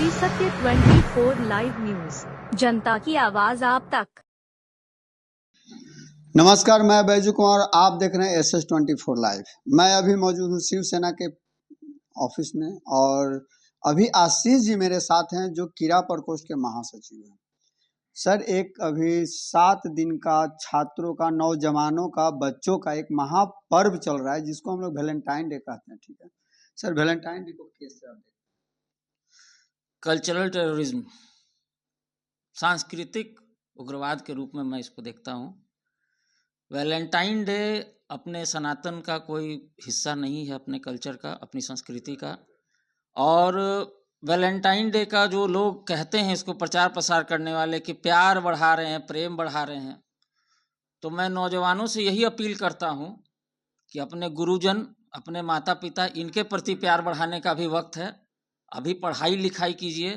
श्री सत्य 24 live news, जनता की आवाज आप तक। नमस्कार, मैं बैजू कुमार, आप देख रहे हैं SS24 लाइव। मैं अभी मौजूद हूँ शिवसेना के ऑफिस में और अभी आशीष जी मेरे साथ हैं जो कीड़ा प्रकोष्ठ के महासचिव हैं। सर, एक अभी 7 दिन का छात्रों का, नौजवानों का, बच्चों का एक महापर्व चल रहा है जिसको हम लोग वैलेंटाइन डे कहते हैं, ठीक है सर? वैलेंटाइन डे को कैसे आप देखते हैं? कल्चरल टेररिज्म, सांस्कृतिक उग्रवाद के रूप में मैं इसको देखता हूँ। वैलेंटाइन डे अपने सनातन का कोई हिस्सा नहीं है, अपने कल्चर का, अपनी संस्कृति का। और वैलेंटाइन डे का जो लोग कहते हैं, इसको प्रचार प्रसार करने वाले, कि प्यार बढ़ा रहे हैं, प्रेम बढ़ा रहे हैं, तो मैं नौजवानों से यही अपील करता हूँ कि अपने गुरुजन, अपने माता पिता, इनके प्रति प्यार बढ़ाने का भी वक्त है। अभी पढ़ाई लिखाई कीजिए,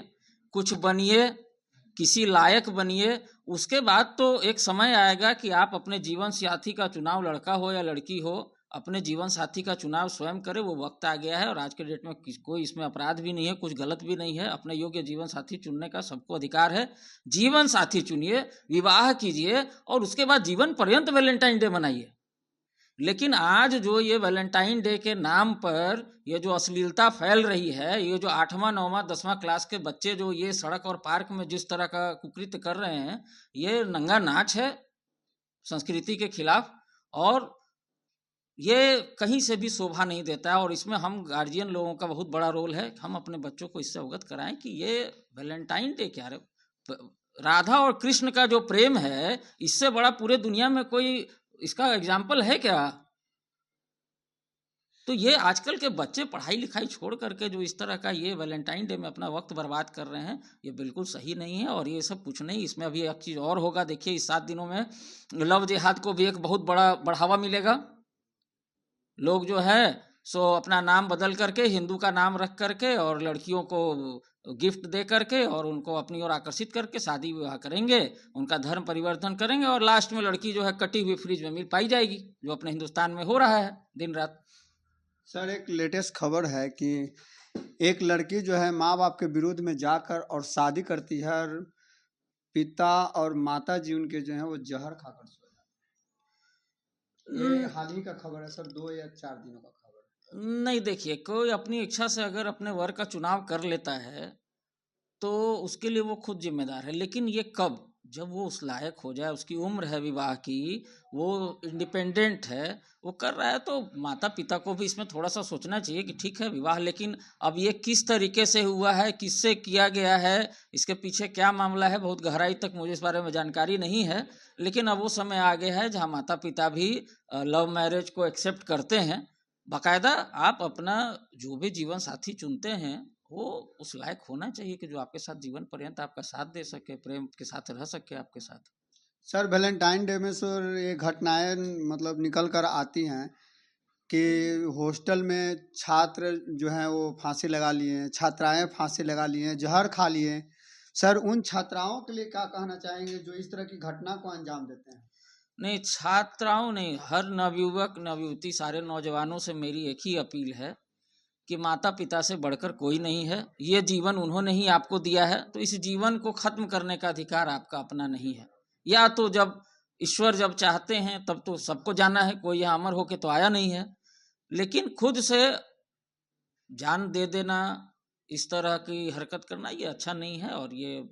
कुछ बनिए, किसी लायक बनिए। उसके बाद तो एक समय आएगा कि आप अपने जीवन साथी का चुनाव, लड़का हो या लड़की हो, अपने जीवन साथी का चुनाव स्वयं करें। वो वक्त आ गया है और आज के डेट में कोई इसमें अपराध भी नहीं है, कुछ गलत भी नहीं है। अपने योग्य जीवन साथी चुनने का सबको अधिकार है। जीवन साथी चुनिए, विवाह कीजिए और उसके बाद जीवन पर्यंत वैलेंटाइन डे मनाइए। लेकिन आज जो ये वैलेंटाइन डे के नाम पर ये जो अश्लीलता फैल रही है, ये जो 8वां 9वां 10वां क्लास के बच्चे जो ये सड़क और पार्क में जिस तरह का कुकृत्य कर रहे हैं, ये नंगा नाच है संस्कृति के खिलाफ और ये कहीं से भी शोभा नहीं देता है। और इसमें हम गार्जियन लोगों का बहुत बड़ा रोल है। हम अपने बच्चों को इससे अवगत कराएं कि ये वैलेंटाइन डे क्या है। राधा और कृष्ण का जो प्रेम है, इससे बड़ा पूरे दुनिया में कोई इसका एग्जाम्पल है क्या? तो ये आजकल के बच्चे पढ़ाई लिखाई छोड़ करके जो इस तरह का ये वैलेंटाइन डे में अपना वक्त बर्बाद कर रहे हैं, ये बिल्कुल सही नहीं है। और ये सब कुछ नहीं, इसमें अभी एक चीज़ और होगा। देखिए, इस 7 दिनों में लव जिहाद को भी एक बहुत बड़ा बढ़ावा मिलेगा। लोग जो है सो अपना नाम बदल करके, हिंदू का नाम रख करके और लड़कियों को गिफ्ट दे करके और उनको अपनी ओर आकर्षित करके शादी विवाह करेंगे, उनका धर्म परिवर्तन करेंगे और लास्ट में लड़की जो है कटी हुई फ्रिज में मिल पाई जाएगी, जो अपने हिंदुस्तान में हो रहा है दिन रात। सर, एक लेटेस्ट खबर है कि एक लड़की जो है माँ बाप के विरोध में जाकर और शादी करती है और पिता और माता जी उनके जो है वो जहर खाकर सो जाते हैं। ये हाल ही का खबर है सर, 2 या 4 दिनों का खबर है। नहीं, देखिए, कोई अपनी इच्छा से अगर अपने वर का चुनाव कर लेता है तो उसके लिए वो खुद जिम्मेदार है। लेकिन ये कब, जब वो उस लायक हो जाए, उसकी उम्र है विवाह की, वो इंडिपेंडेंट है, वो कर रहा है, तो माता पिता को भी इसमें थोड़ा सा सोचना चाहिए कि ठीक है विवाह, लेकिन अब ये किस तरीके से हुआ है, किससे किया गया है, इसके पीछे क्या मामला है, बहुत गहराई तक मुझे इस बारे में जानकारी नहीं है। लेकिन अब वो समय आ गया है जहाँ माता पिता भी लव मैरिज को एक्सेप्ट करते हैं। बाकायदा आप अपना जो भी जीवन साथी चुनते हैं वो उस लायक होना चाहिए कि जो आपके साथ जीवन पर्यंत आपका साथ दे सके, प्रेम के साथ रह सके आपके साथ। सर, वैलेंटाइन डे में सर ये घटनाएं मतलब निकल कर आती हैं कि हॉस्टल में छात्र जो हैं वो फांसी लगा लिए, छात्राएं फांसी लगा लिए, जहर खा लिए। सर, उन छात्राओं के लिए क्या कहना चाहेंगे जो इस तरह की घटना को अंजाम देते हैं? नहीं, छात्राओं नहीं, हर नवयुवक नवयुवती, सारे नौजवानों से मेरी एक ही अपील है कि माता पिता से बढ़कर कोई नहीं है। ये जीवन उन्होंने ही आपको दिया है, तो इस जीवन को खत्म करने का अधिकार आपका अपना नहीं है। या तो जब ईश्वर जब चाहते हैं तब तो सबको जाना है, कोई यहाँ अमर होके तो आया नहीं है। लेकिन खुद से जान दे देना, इस तरह की हरकत करना, ये अच्छा नहीं है और ये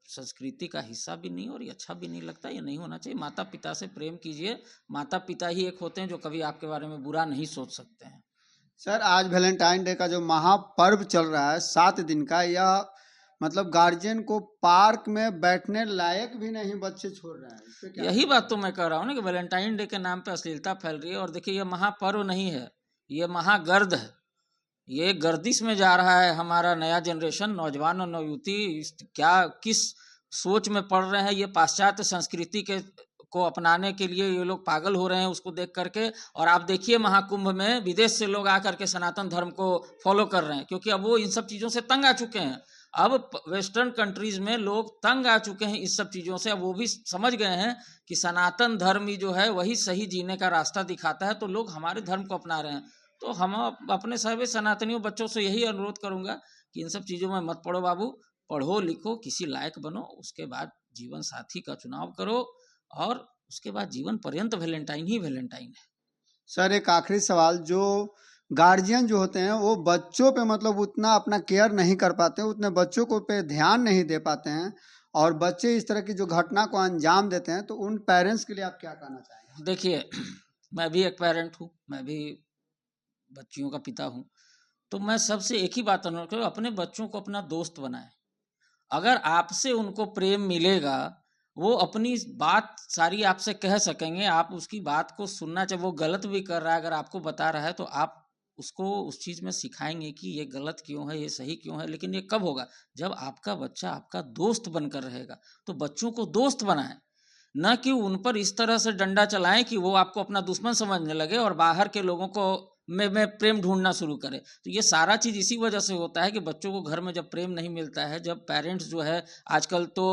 संस्कृति का हिस्सा भी नहीं और ये अच्छा भी नहीं लगता, ये नहीं होना चाहिए। माता पिता से प्रेम कीजिए। माता पिता ही एक होते हैं जो कभी आपके बारे में बुरा नहीं सोच सकते हैं। सर, आज वैलेंटाइन डे का जो महापर्व चल रहा है 7 दिन का, यह मतलब गार्जियन को पार्क में बैठने लायक भी नहीं बच्चे छोड़ रहे हैं। इस पे क्या? यही बात तो मैं कह रहा हूँ ना कि वैलेंटाइन डे के नाम पे अश्लीलता फैल रही है। और देखिए, ये महापर्व नहीं है, ये महागर्द है। ये गर्दिश में जा रहा है हमारा नया जनरेशन, नौजवान और नवयुवती। क्या किस सोच में पड़ रहे हैं, ये पाश्चात्य संस्कृति के को अपनाने के लिए ये लोग पागल हो रहे हैं उसको देख करके। और आप देखिए, महाकुंभ में विदेश से लोग आकर के सनातन धर्म को फॉलो कर रहे हैं, क्योंकि अब वो इन सब चीज़ों से तंग आ चुके हैं। अब वेस्टर्न कंट्रीज में लोग तंग आ चुके हैं इस सब चीज़ों से। अब वो भी समझ गए हैं कि सनातन धर्म ही जो है वही सही जीने का रास्ता दिखाता है, तो लोग हमारे धर्म को अपना रहे हैं। तो हम अपने सभी सनातनियों बच्चों से यही अनुरोध करूंगा कि इन सब चीज़ों में मत पड़ो बाबू, पढ़ो लिखो, किसी लायक बनो, उसके बाद जीवन साथी का चुनाव करो और उसके बाद जीवन पर्यंत वैलेंटाइन ही वैलेंटाइन है। सर एक आखिरी सवाल, जो गार्जियन जो होते हैं वो बच्चों पे मतलब उतना अपना केयर नहीं कर पाते, उतने बच्चों को पे ध्यान नहीं दे पाते हैं और बच्चे इस तरह की जो घटना को अंजाम देते हैं, तो उन पेरेंट्स के लिए आप क्या कहना चाहेंगे? देखिए, मैं भी एक पेरेंट हूँ, मैं भी बच्चियों का पिता हूँ, तो मैं सबसे एक ही बात अनुरोध करूँ, अपने बच्चों को अपना दोस्त बनाएं। अगर आपसे उनको प्रेम मिलेगा, वो अपनी बात सारी आपसे कह सकेंगे, आप उसकी बात को सुनना, चाहे वो गलत भी कर रहा है, अगर आपको बता रहा है तो आप उसको उस चीज़ में सिखाएंगे कि ये गलत क्यों है, ये सही क्यों है। लेकिन ये कब होगा? जब आपका बच्चा आपका दोस्त बनकर रहेगा। तो बच्चों को दोस्त बनाएं, न कि उन पर इस तरह से डंडा चलाएं कि वो आपको अपना दुश्मन समझने लगे और बाहर के लोगों को में प्रेम ढूंढना शुरू करे। तो ये सारा चीज़ इसी वजह से होता है कि बच्चों को घर में जब प्रेम नहीं मिलता है, जब पेरेंट्स जो है आजकल तो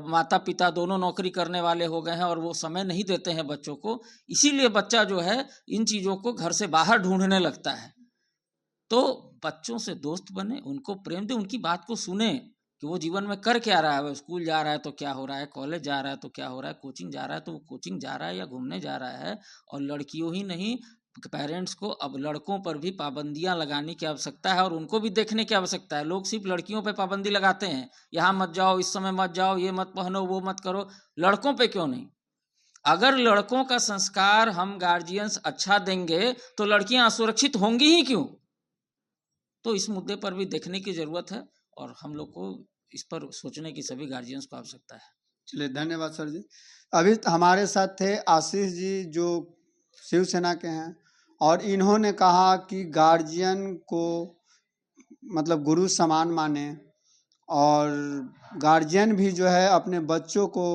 माता पिता दोनों नौकरी करने वाले हो गए हैं और वो समय नहीं देते हैं बच्चों को, इसीलिए बच्चा जो है इन चीज़ों को घर से बाहर ढूंढने लगता है। तो बच्चों से दोस्त बने, उनको प्रेम दें, उनकी बात को सुने कि वो जीवन में कर क्या रहा है। वो स्कूल जा रहा है तो क्या हो रहा है, कॉलेज जा रहा है तो क्या हो रहा है, कोचिंग जा रहा है तो वो कोचिंग जा रहा है या घूमने जा रहा है। और लड़कियों ही नहीं, पेरेंट्स को अब लड़कों पर भी पाबंदियां लगाने की आवश्यकता है और उनको भी देखने की आवश्यकता है। लोग सिर्फ लड़कियों पे पाबंदी लगाते हैं, यहाँ मत जाओ, इस समय मत जाओ, ये मत पहनो, वो मत करो, लड़कों पे क्यों नहीं? अगर लड़कों का संस्कार हम गार्जियंस अच्छा देंगे तो लड़कियां असुरक्षित होंगी ही क्यों? तो इस मुद्दे पर भी देखने की जरूरत है और हम लोग को इस पर सोचने की सभी गार्जियंस को आवश्यकता है। चलिए, धन्यवाद सर जी। अभी हमारे साथ थे आशीष जी, जो शिवसेना के हैं, और इन्होंने कहा कि गार्जियन को मतलब गुरु समान माने और गार्जियन भी जो है अपने बच्चों को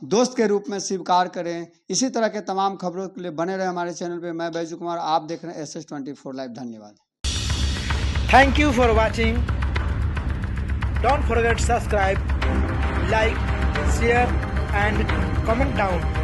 दोस्त के रूप में स्वीकार करें। इसी तरह के तमाम खबरों के लिए बने रहे हमारे चैनल पे। मैं बैजू कुमार, आप देख रहे हैं SS24 लाइव। धन्यवाद। Thank you for watching. Don't forget subscribe, like, share and comment down.